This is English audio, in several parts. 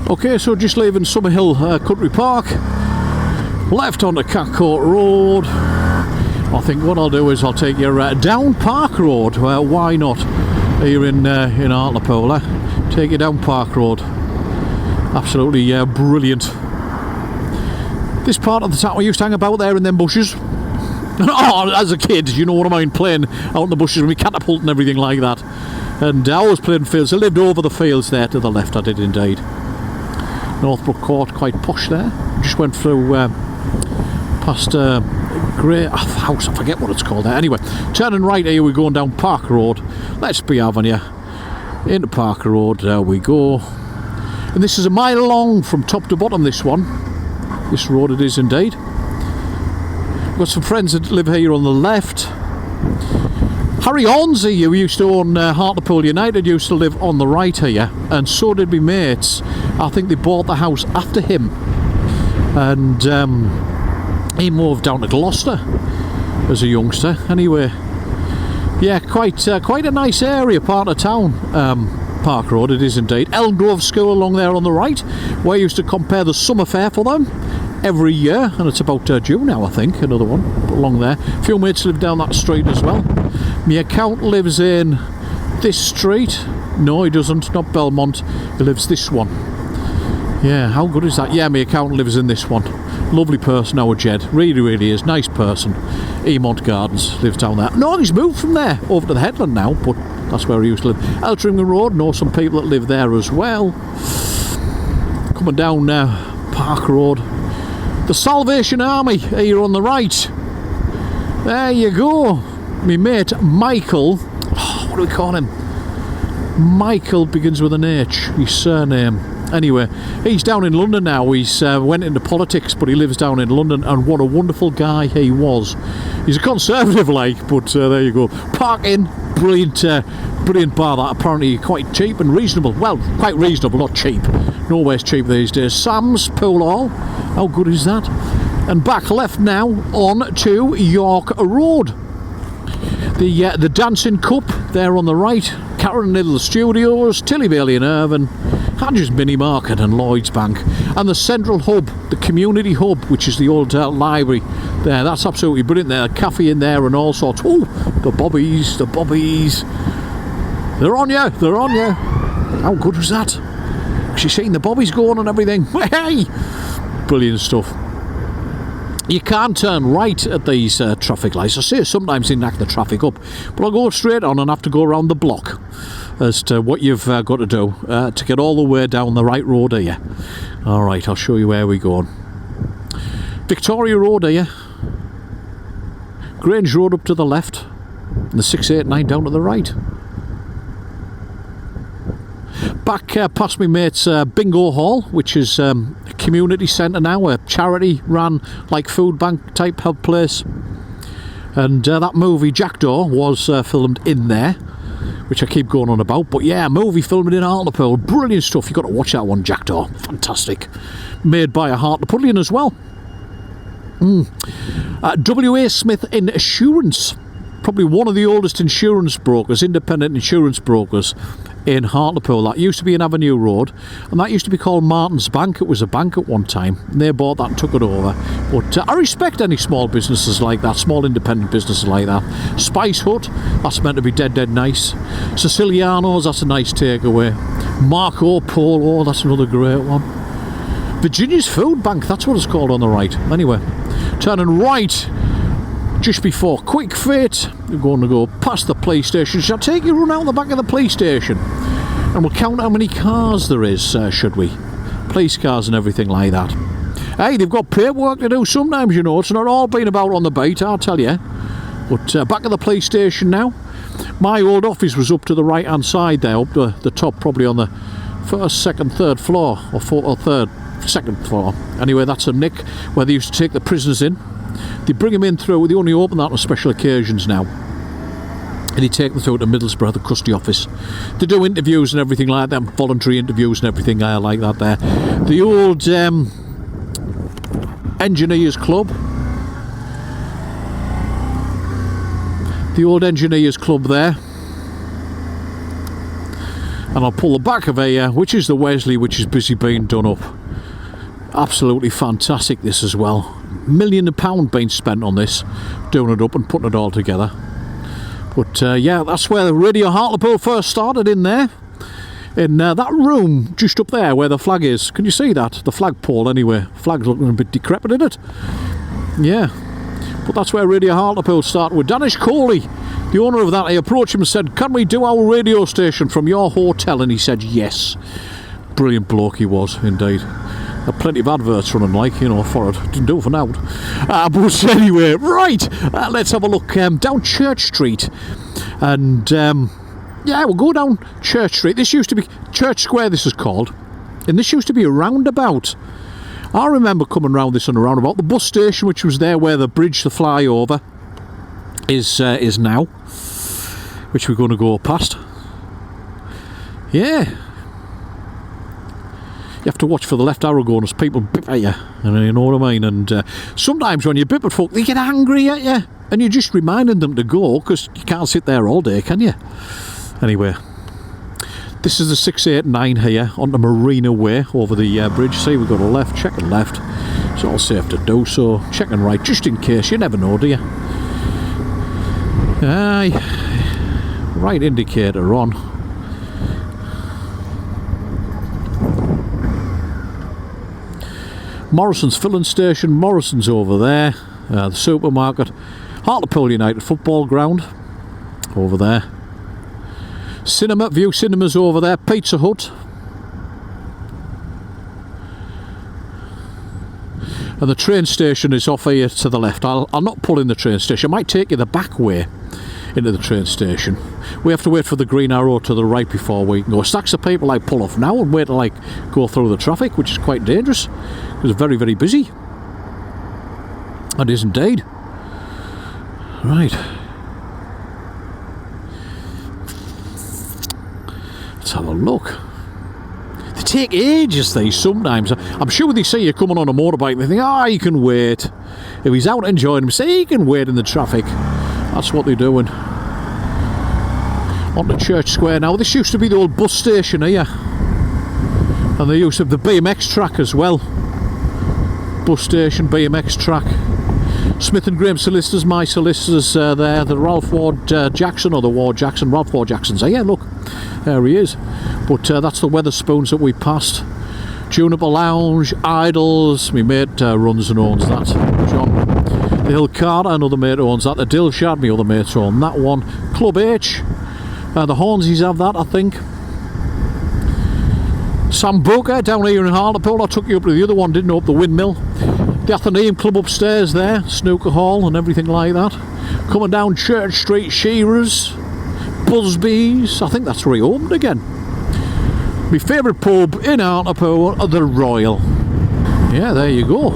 Okay, so just leaving Summerhill Country Park, left onto Catcourt Road. I think what I'll do is I'll take you down Park Road. Well, why not? Here in Hartlepool, take you down Park Road. Absolutely brilliant. This part of the town, I used to hang about there in them bushes. Oh, as a kid, you know what I mean, playing out in the bushes with me catapult and everything like that. And I was playing fields. I lived over the fields there to the left, I did indeed. Northbrook Court, quite posh there. Just went through past Grey House, I forget what it's called there. Anyway, turning right here, we're going down Park Road. Let's be having you. Into Park Road, there we go. And this is a mile long from top to bottom, this one. This road it is indeed. Got some friends that live here on the left. Harry Hornsey, who used to own Hartlepool United, used to live on the right here, and so did my mates. I think they bought the house after him, and he moved down to Gloucester as a youngster. Anyway, yeah, quite a nice area, part of town. Park Road it is indeed. Elm Grove School along there on the right, where I used to compare the summer fair for them every year, and it's about due now, I think, another one along there. A few mates live down that street as well. My account lives in this street. No, he doesn't, not Belmont. He lives this one. Yeah, how good is that? Yeah, my account lives in this one. Lovely person, our Jed. Really, really is. Nice person. Emont Gardens lives down there. No, he's moved from there over to the headland now, but that's where he used to live. Eltringham Road, know some people that live there as well. Coming down Park Road. The Salvation Army here on the right. There you go. My mate Michael, what do we call him? Michael begins with an H, his surname. Anyway, he's down in London now. He's went into politics, but he lives down in London, and what a wonderful guy he was. He's a conservative like, but there you go. Parking, brilliant bar that, apparently quite cheap and reasonable. Well, quite reasonable, not cheap. Nowhere's cheap these days. Sam's Pool Hall, how good is that? And back left now on to York Road. The Dancing Cup there on the right, Karen Little Studios, Tilly Bailey and Irvine, Hodges Mini Market and Lloyd's Bank, and the Central Hub, the Community Hub, which is the old library there. That's absolutely brilliant there. A cafe in there and all sorts. Oh, the bobbies. They're on you, How good was that? She's seen the bobbies going and everything. Hey! Brilliant stuff. You can't turn right at these traffic lights. I say sometimes they knock the traffic up, but I'll go straight on and have to go around the block as to what you've got to do to get all the way down the right road here. Alright, I'll show you where we're going. Victoria Road here, Grange Road up to the left, and the 689 down to the right. Back past my mate's Bingo Hall, which is a community centre now, a charity ran like food bank type help place. And that movie Jackdaw was filmed in there, which I keep going on about. But yeah, movie filmed in Hartlepool, brilliant stuff. You've got to watch that one, Jackdaw, fantastic. Made by a Hartlepoolian as well. W.A. Smith Insurance, probably one of the oldest insurance brokers, independent insurance brokers in Hartlepool. That used to be in Avenue Road, and that used to be called Martin's Bank. It was a bank at one time, and they bought that and took it over. But I respect any small businesses like that, small independent businesses like that. Spice Hut, that's meant to be dead nice. Siciliano's, that's a nice takeaway. Marco Polo, that's another great one. Virginia's Food Bank, that's what it's called on the right. Anyway, turning right just before Quick Fit, we're going to go past the police station. Shall I take you run out the back of the police station and we'll count how many cars there is, should we? Police cars and everything like that. Hey, they've got paperwork to do sometimes, you know. It's not all been about on the beat, I'll tell you. But back at the police station now. My old office was up to the right hand side there, up the top, probably on the first, second, third floor, or second floor. Anyway, that's a nick where they used to take the prisoners in. They bring them in through, they only open that on special occasions now. And they take them through to Middlesbrough, the custody office. They do interviews and everything like that, voluntary interviews and everything like that there. The old Engineers Club. The old Engineers Club there. and I'll pull the back of here, which is the Wesley, which is busy being done up. Absolutely fantastic this as well. £1 million being spent on this, doing it up and putting it all together. But yeah, that's where the Radio Hartlepool first started, in there. In that room just up there where the flag is. Can you see that? The flagpole anyway. Flag's looking a bit decrepit, isn't it? Yeah. But that's where Radio Hartlepool started with Danish Coley, the owner of that. I approached him and said, can we do our radio station from your hotel? And he said yes. Brilliant bloke he was, indeed. There are plenty of adverts running, like, you know, for it. Didn't do it for now. But anyway, right, let's have a look down Church Street. And yeah, we'll go down Church Street. This used to be Church Square, this is called. And this used to be a roundabout. I remember coming round this on a roundabout. The bus station, which was there where the bridge, the flyover, is now, which we're going to go past. Yeah. You have to watch for the left arrow going as people bip at you, you know what I mean? And sometimes when you bip at folk, they get angry at you, and you're just reminding them to go, because you can't sit there all day, can you? Anyway, this is the 689 here on the Marina Way over the bridge. See, we've got a left, checking left. It's all safe to do so. Checking right, just in case. You never know, do you? Aye. Right indicator on. Morrison's filling station. Morrison's over there. The supermarket. Hartlepool United football ground over there. Cinema, View Cinema's over there. Pizza Hut. And the train station is off here to the left. I'll not pull in the train station. I might take you the back way into the train station. We have to wait for the green arrow to the right before we can go. Stacks of people like pull off now and wait to like go through the traffic, which is quite dangerous because it's very, very busy. It is indeed. Right. Let's have a look. They take ages, these, sometimes. I'm sure they see you coming on a motorbike, they think, you can wait. If he's out enjoying himself, he can wait in the traffic. That's what they're doing. On to Church Square now. This used to be the old bus station here. And they used to have the BMX track as well. Bus station, BMX track. Smith and Graham solicitors, my solicitors there. The Ralph Ward Jackson, or the Ward Jackson, Ralph Ward Jackson's there. Yeah, look, there he is. But that's the Wetherspoons that we passed. Juniper Lounge, Idols. My mate runs and owns that. John. The Hill Carter, another mate owns that. The Dillshad, my other mates own that one. Club H. The Hornsies have that, I think. Sam Booker down here in Hartlepool. I took you up to the other one, didn't know, up the Windmill. The Athenaeum Club upstairs there, snooker hall and everything like that. Coming down Church Street, Shearers, Busby's. I think that's reopened again. My favourite pub in Hartlepool, the Royal. Yeah, there you go.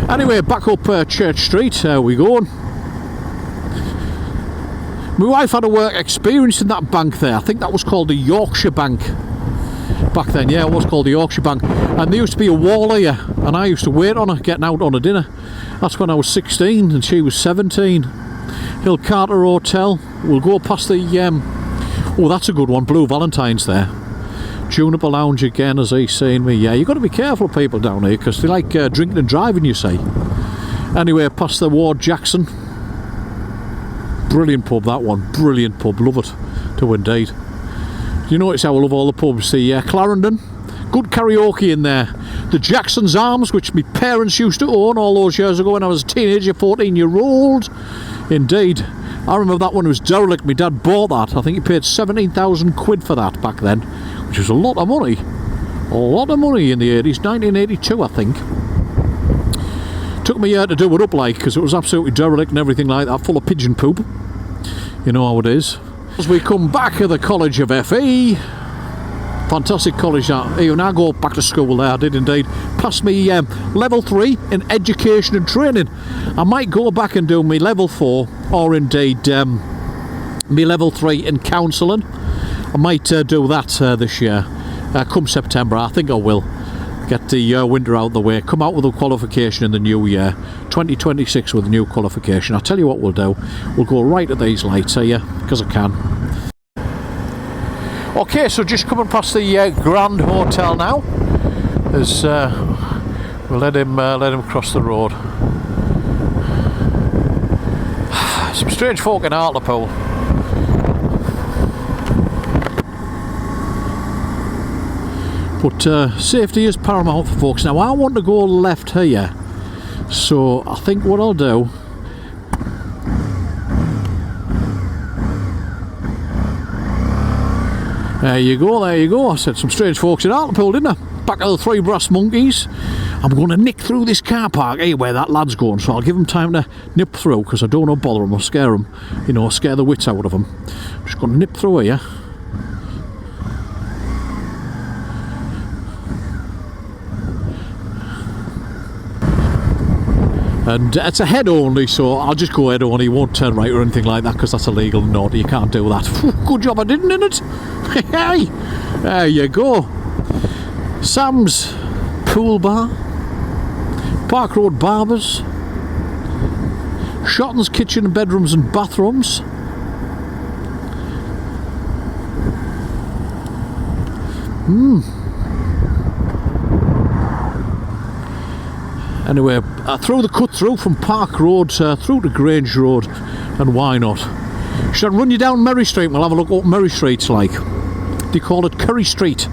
Anyway, back up Church Street, there we go. My wife had a work experience in that bank there. I think that was called the Yorkshire Bank. Back then, yeah, it was called the Yorkshire Bank. And there used to be a wall here, and I used to wait on her getting out on a dinner. That's when I was 16 and she was 17. Hill Carter Hotel. We'll go past the oh, that's a good one, Blue Valentine's there. Juniper Lounge again, as he's saying me. Yeah, you've got to be careful, people down here, because they like drinking and driving, you see. Anyway, past the Ward Jackson. Brilliant pub, that one. Brilliant pub, love it to indeed. You notice how I love all the pubs. The Clarendon, good karaoke in there. The Jackson's Arms, which my parents used to own all those years ago when I was a teenager, 14-year-old. Indeed. I remember that one was derelict. My dad bought that. I think he paid 17,000 quid for that back then, which was a lot of money. A lot of money in the 80s. 1982, I think. Took me a year to do it up, like, because it was absolutely derelict and everything like that, full of pigeon poop. You know how it is. As we come back at the College of FE, fantastic college that. Even I go back to school there, I did indeed. Passed me level 3 in education and training. I might go back and do me level 4, or indeed me level 3 in counselling. I might do that this year, come September. I think I will. Get the winter out of the way, come out with a qualification in the new year, 2026 with a new qualification. I'll tell you what we'll do, we'll go right at these lights here, because I can. Okay, so just coming past the Grand Hotel now. As we'll let him cross the road. Some strange folk in Hartlepool. But safety is paramount for folks. Now I want to go left here, so I think what I'll do, there you go. I said some strange folks in Hartlepool, didn't I? Back of the Three Brass Monkeys. I'm going to nick through this car park here where that lad's going, so I'll give him time to nip through, because I don't want to bother him or scare him, you know, scare the wits out of him. Just going to nip through here. And it's a head only, so I'll just go head only. He won't turn right or anything like that, because that's illegal. No, you can't do that. Good job I didn't, innit? Hey, there you go. Sam's Pool Bar, Park Road Barbers, Shotton's Kitchen, Bedrooms and Bathrooms. Anyway, through the cut through from Park Road through to Grange Road, and why not? Should I run you down Murry Street? We'll have a look at what Murry Street's like. They call it Curry Street.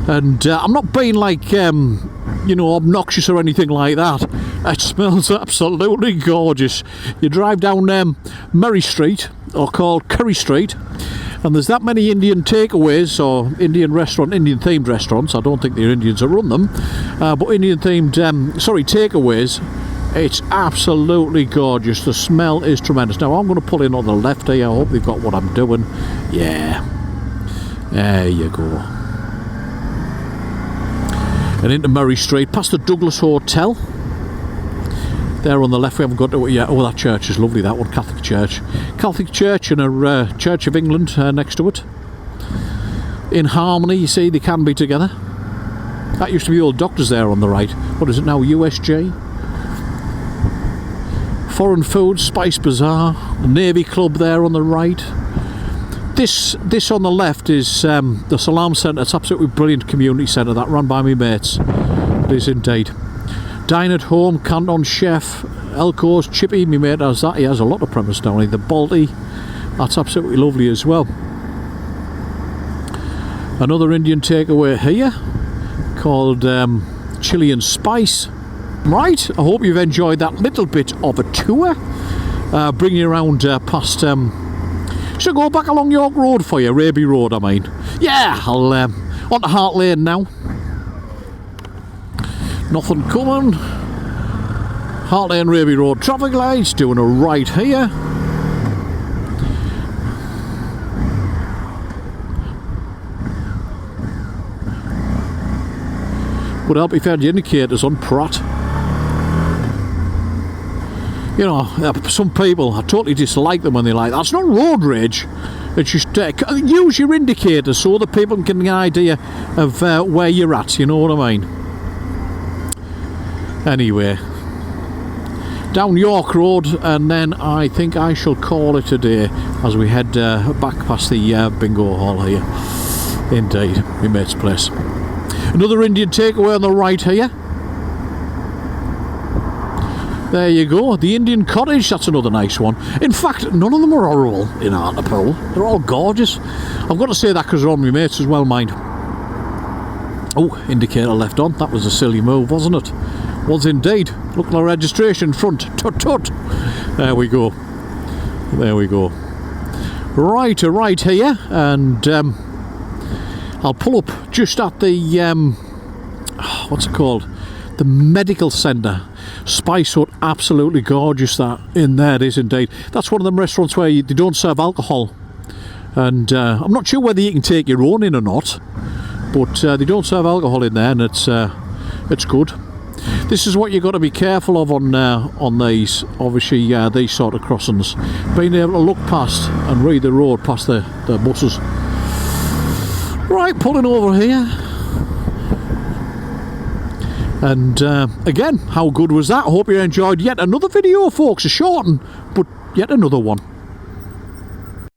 And I'm not being like, you know, obnoxious or anything like that. It smells absolutely gorgeous. You drive down Murry Street, or called Curry Street, and there's that many Indian takeaways, or Indian themed restaurants. I don't think they're Indians that run them, but Indian themed, takeaways. It's absolutely gorgeous. The smell is tremendous. Now I'm going to pull in on the left here. I hope they've got what I'm doing. Yeah, there you go. And into Murry Street, past the Douglas Hotel. There on the left, we haven't got to it yet. Oh, that church is lovely, that one, Catholic Church. Catholic Church and a Church of England next to it. In harmony, you see, they can be together. That used to be the old doctors there on the right. What is it now, USJ? Foreign Food, Spice Bazaar, the Navy Club there on the right. This on the left is the Salam Centre. It's absolutely brilliant community centre that run by me mates. It is indeed. Dine at Home, Canton Chef, Elco's, Chippy, me mate has that. He has a lot of premise down here. The Balti, that's absolutely lovely as well. Another Indian takeaway here called Chili and Spice. Right, I hope you've enjoyed that little bit of a tour. Bringing you around past... should I go back along York Road for you? Raby Road, I mean. Yeah, I'll on to Hart Lane now. Nothing coming. Hart Lane, Raby Road traffic lights, doing a right here. Would help if you had the indicators on, Pratt. You know, some people, I totally dislike them when they like that. It's not road rage. It's just use your indicators so other people can get an idea of where you're at. You know what I mean? Anyway, down York Road, and then I think I shall call it a day as we head back past the bingo hall here. Indeed, my mate's place. Another Indian takeaway on the right here. There you go, the Indian Cottage, that's another nice one. In fact, none of them are horrible in Hartlepool. They're all gorgeous. I've got to say that because they're all my mates as well, mind. Oh, indicator left on. That was a silly move, wasn't it? Was indeed. Look at the registration front. Tut tut. There we go. There we go. Right here, and I'll pull up just at the what's it called? The medical centre. Spice Hut, absolutely gorgeous that in there, it is indeed. That's one of them restaurants where they don't serve alcohol, and I'm not sure whether you can take your own in or not, but they don't serve alcohol in there, and it's good. This is what you've got to be careful of on these, obviously, these sort of crossings. Being able to look past and read the road past the buses. Right, pulling over here. And again, how good was that? I hope you enjoyed yet another video, folks. A short one, but yet another one.